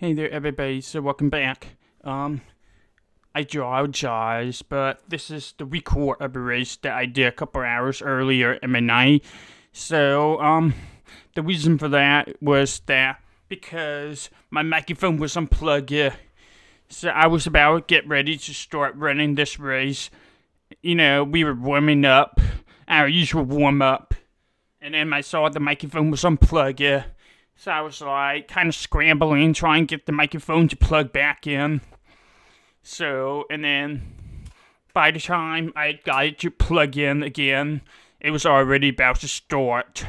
Hey there, everybody. So welcome back. I apologize, but this is the record of a race that I did a couple hours earlier in the night. So, the reason for that was that because my microphone was unplugged, so I was about to get ready to start running this race. You know, we were warming up, our usual warm up, and then I saw the microphone was unplugged. So I was like kind of scrambling, trying to get the microphone to plug back in. So, and then by the time I got it to plug in again, it was already about to start.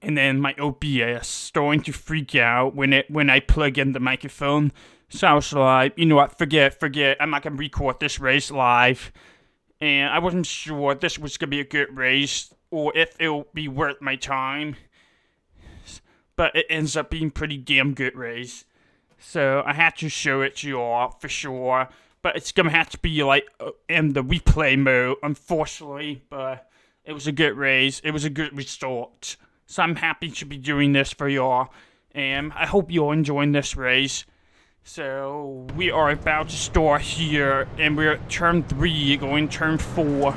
And then my OBS starting to freak out when I plug in the microphone. So I was like, you know what, forget. I'm not gonna record this race live. And I wasn't sure this was gonna be a good race or if it'll be worth my time. But it ends up being pretty damn good race. So I had to show it to y'all for sure. But it's gonna have to be like in the replay mode, unfortunately. But it was a good race. It was a good result. So I'm happy to be doing this for y'all. And I hope you're enjoying this race. So we are about to start here. And we're at turn 3, going turn 4.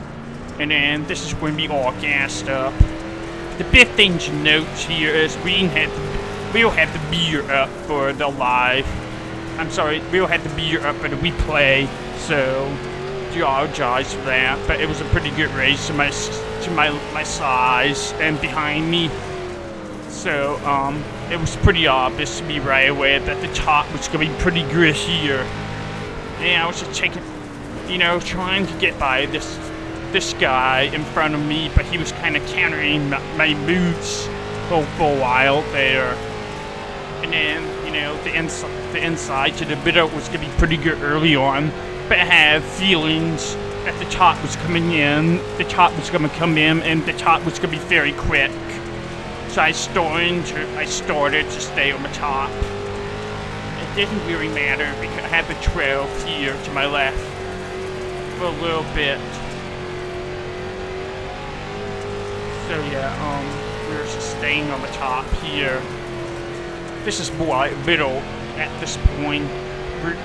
And then this is when we all gassed up. The big thing to note here is we'll have the beer up for the live. We'll have the beer up for the replay, so apologize for that. But it was a pretty good race to my size and behind me. So it was pretty obvious to me right away that the top was gonna be pretty good here. And I was just trying to get by this guy in front of me, but he was kind of countering my moves for a while there. And then, the inside to the middle was going to be pretty good early on, but I have feelings that the top was coming in, and the top was going to be very quick. So I started to stay on the top. It didn't really matter because I had the 12 here to my left for a little bit. So yeah, we're just staying on the top here. This is more like middle at this point.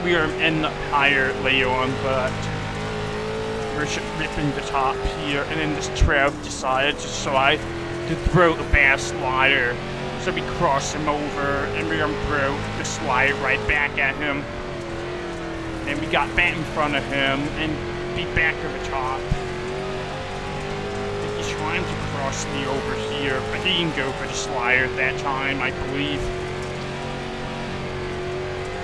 We are in the higher later on, but we're just ripping the top here. And then this 12 decided to throw the fast slider. So we cross him over and we're gonna throw the slider right back at him. And we got back in front of him and be back to the top. He's trying to cross me over here, but he didn't go for the slider at that time, I believe.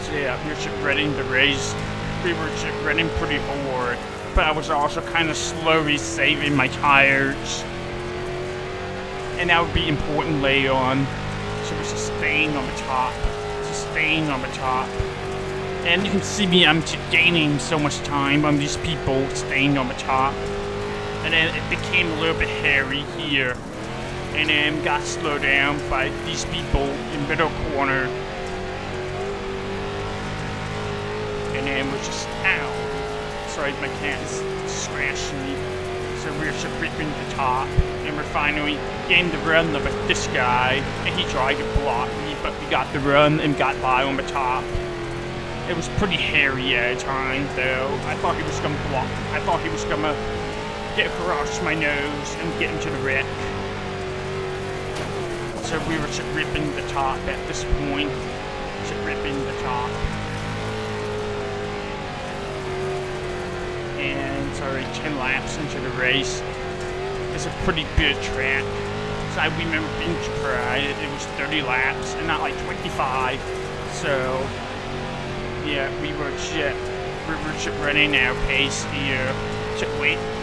So yeah, we were just running the race. We were just running pretty hard, but I was also kind of slowly saving my tires. And that would be important later on. So we're just staying on the top. And you can see me, I'm gaining so much time on these people staying on the top. And then it became a little bit hairy here. And then got slowed down by these people in middle corner. And then we're just, ow. Sorry, my cat is scratching me. So we're just ripping the top. And we're finally getting the run of this guy. And he tried to block me, but we got the run and got by on the top. It was pretty hairy at the time, though. I thought he was gonna block. I thought he was gonna get across my nose and get into the wreck. So we were just ripping the top at this point. Just ripping the top. And sorry, 10 laps into the race. It's a pretty good track. So I remember being surprised it was 30 laps and not like 25. So yeah, we were just running our pace here.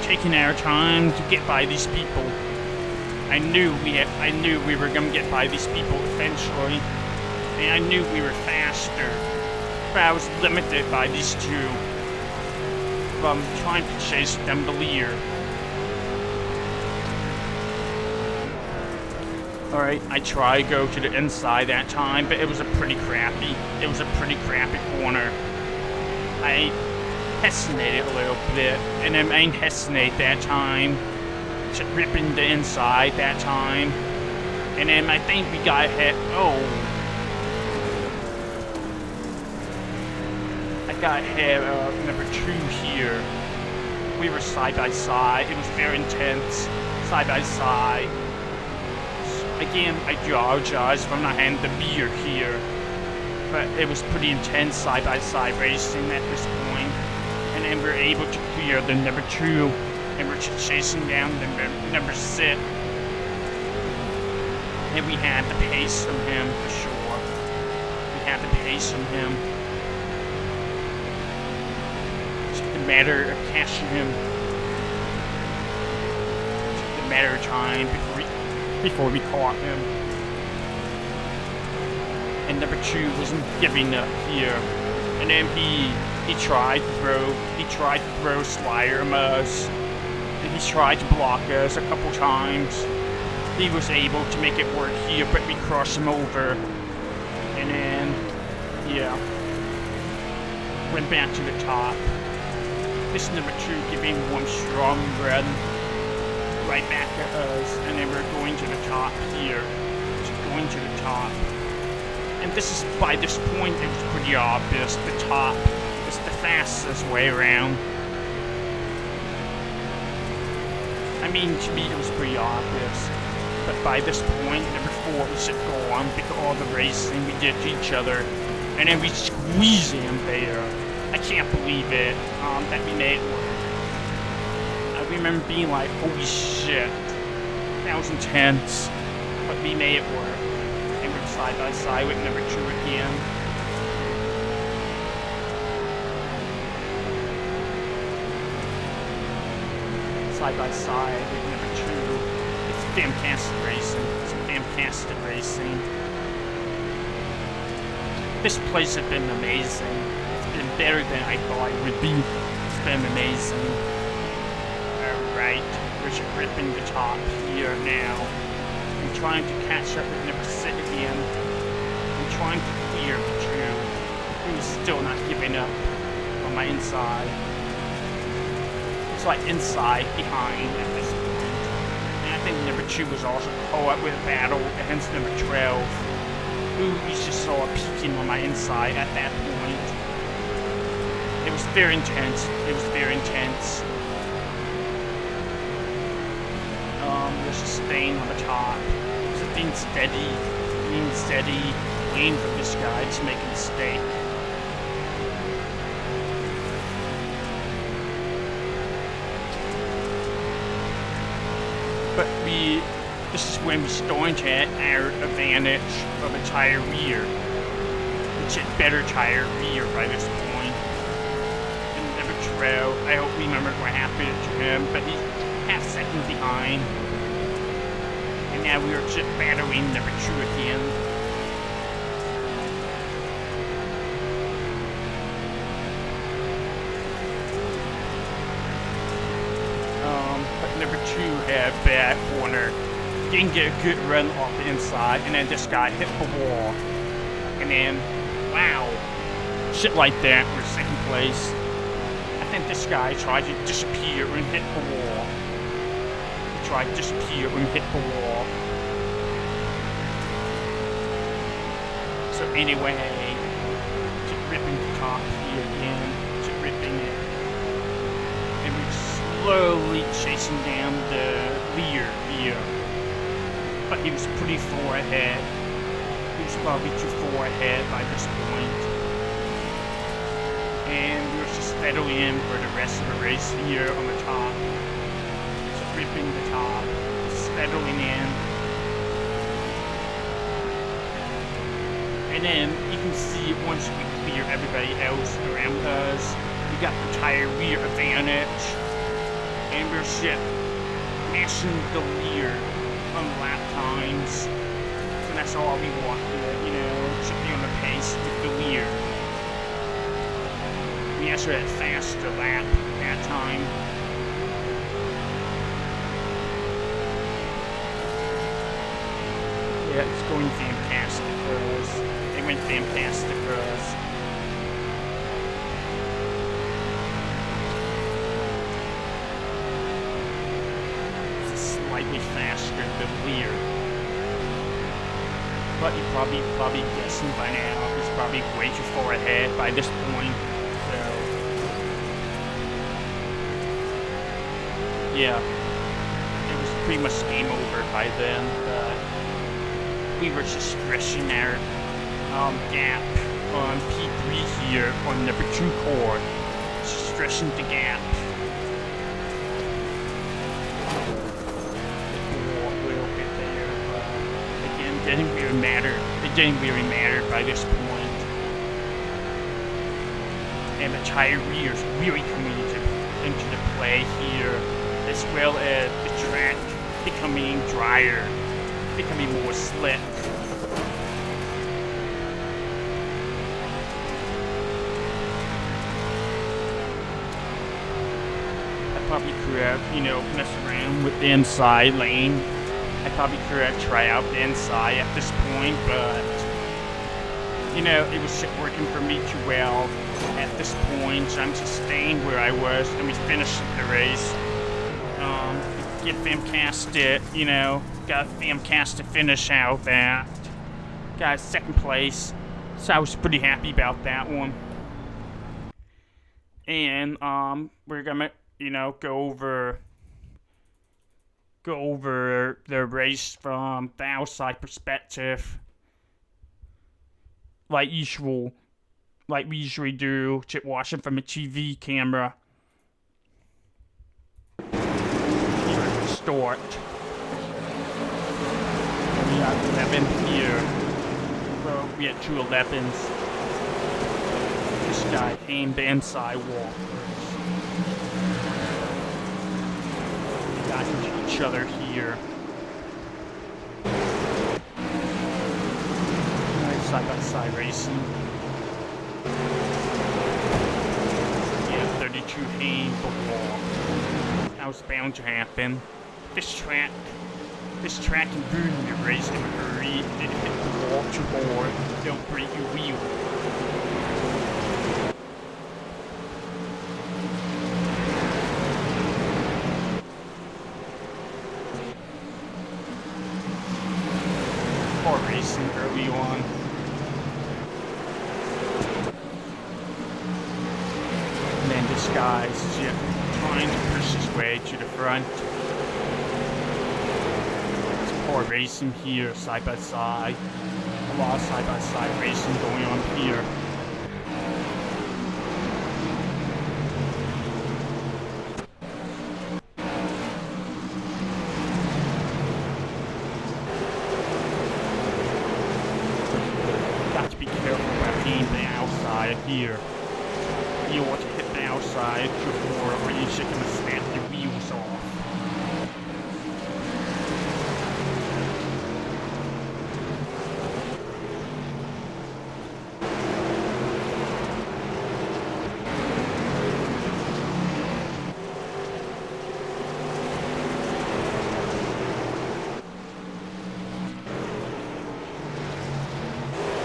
Taking our time to get by these people. I knew we were gonna get by these people eventually, and I knew we were faster, but I was limited by these two from trying to chase them the leader. Alright, I tried to go to the inside that time, but it was a pretty crappy corner. I hesitated a little bit, and then I didn't hesitate that time, just ripping the inside that time, and then I think we got hit. Oh, got ahead of number 2 here. We were side by side. It was very intense, side by side. Again, I apologize for not having the beer here, but it was pretty intense side by side racing at this point. And then we were able to clear the number 2, and we're chasing down the number 6. And we had the pace from him for sure. We had the pace from him. It's a matter of catching him. It's a matter of time before we caught him. And number 2 wasn't giving up here. And then he tried to throw slider at us. And he tried to block us a couple times. He was able to make it work here, but we crossed him over. And then, yeah, went back to the top. This number 2 giving one strong run right back at us, and then we're going to the top here. Just going to the top. And this is, by this point, it was pretty obvious. The top is the fastest way around. I mean, to me, it was pretty obvious. But by this point, number 4 was just gone because all the racing we did to each other. And then we squeezed him there. I can't believe it, that we made it work. I remember being like, holy shit, that was intense. But we made it work. And we're side by side with number 2 again. Side by side with number 2. It's fantastic racing. It's fantastic racing. This place has been amazing. It's been better than I thought it would be. It's been amazing. Alright, we're just ripping the top here now. I'm trying to catch up with number 6 again. I'm trying to clear the 2. He's still not giving up on my inside. It's like inside, behind at this point. And I think number 2 was also caught up with a battle against number 12. Who we just saw peeking on my inside at that point. It was very intense. It was very intense. There's just staying on the top. Just being steady, waiting for this guy to make a mistake. But this is when we're starting to get our advantage of a tire rear. It's a better tire rear by this point. And number 12, I hope we remember what happened to him, but he's half second behind. And now we are just battling number 2 again. But number 2 had bad corner. Didn't get a good run off the inside, and then this guy hit the wall. And then, wow, shit like that, we're 2nd place. I think this guy tried to disappear and hit the wall. He tried to disappear and hit the wall. So anyway, just ripping the top here again, just ripping it. And we're slowly chasing down the rear here. But he was pretty far ahead. He was probably too far ahead by this point. And we were just settling in for the rest of the race here on the top. Just ripping the top, settling in. And then you can see once we clear everybody else around us, we got the tire rear advantage. And we're just mashing the rear on lap times. So that's all we wanted, you know, should be on the pace with the rear. We actually had a faster lap that time. Yeah, it's going fantastic for us. It went fantastic for us. Slightly faster than Lear. But you're probably guessing by now, he's probably way too far ahead by this point. So Yeah, it was pretty much game over by then. But we were just stretching our gap on P3 here on number 2 core. Just stretching the gap. It didn't really matter by this point. And the tire rears really coming into the play here, as well as the track becoming drier, becoming more slick. I probably could have, mess around with the inside lane. I probably could have tried out the inside at this point, but it was just working for me too well at this point. So I'm just staying where I was, and we finished the race. Get fantastic, got a fantastic finish out that. Got second place, so I was pretty happy about that one. And we're gonna, go over the race from the outside perspective, like we usually do, just watching from a TV camera. Here at the start. We got 11 here. Well, we had 2 11s. This guy came the inside wall first. Got into each other here. Nice side-by-side racing. Yeah, 32 Haynes the wall. That was bound to happen. This track can ruin your race in a hurry. It hit the wall too hard. Don't break your wheel. Racing early on. And then this guy's just trying to push his way to the front. It's poor racing here, side by side. A lot of side by side racing going on here. Here. You want to hit the outside before, or you're just gonna snap your wheels off.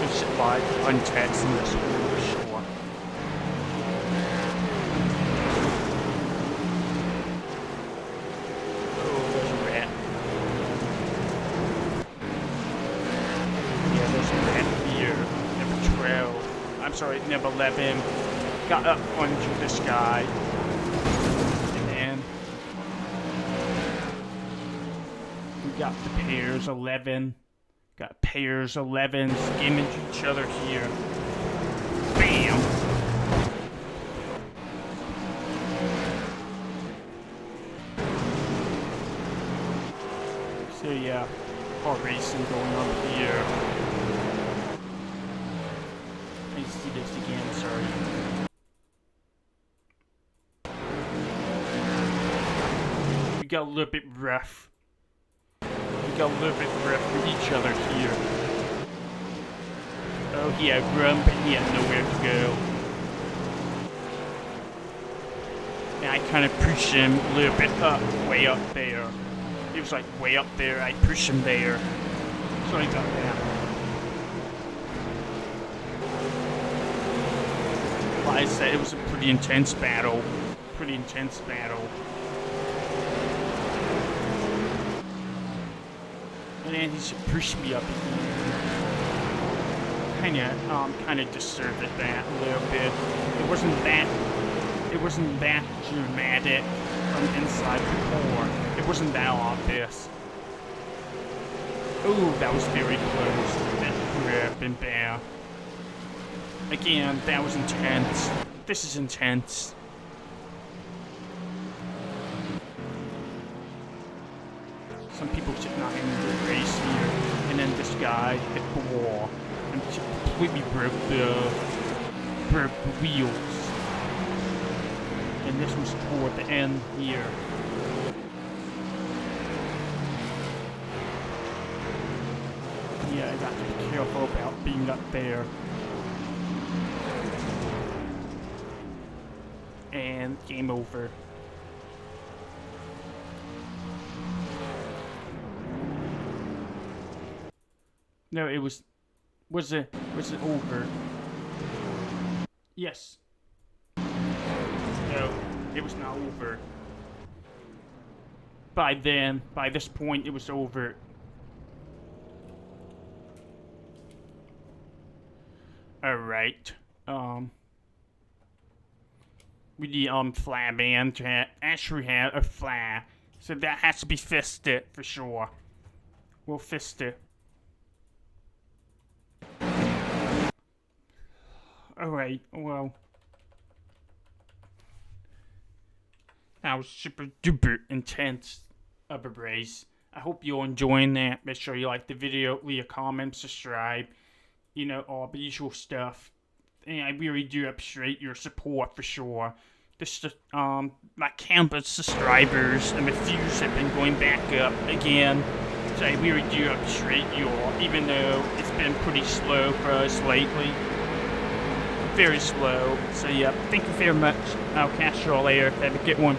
It's like untexting this one. Sorry, number 11 got up onto this guy, and then we got the pairs 11, got pairs 11 skimming each other here. Bam! So yeah, car racing going on here. See this again, sorry. We got a little bit rough. We got a little bit rough with each other here. Oh, he had run, but he had nowhere to go. And I kind of pushed him a little bit up, way up there. It was like way up there, I pushed him there. Sorry about that. Like I said, it was a pretty intense battle. And then he pushed me up here. Kinda deserved that a little bit. It wasn't that dramatic. from inside before. It wasn't that obvious. Ooh, that was very close. That could have been bad. Again, that was intense. This is intense. Some people just not in the race here, and then this guy hit the wall and just completely broke the wheels. And this was toward the end here. Yeah, I got to be careful about being up there. And game over. No, it was it over? Yes. No, it was not over. By this point, it was over. Alright. We need, flag band to actually have a flag. So that has to be fisted, for sure. We'll fist it. Alright, well. That was super duper intense of a race. I hope you're enjoying that. Make sure you like the video, leave a comment, subscribe. You know, all the usual stuff. And I really do appreciate your support for sure. This, my campus subscribers and the views have been going back up again. So I really do appreciate you all, even though it's been pretty slow for us lately. Very slow. So yeah, thank you very much. I'll catch you all later. Have a good one.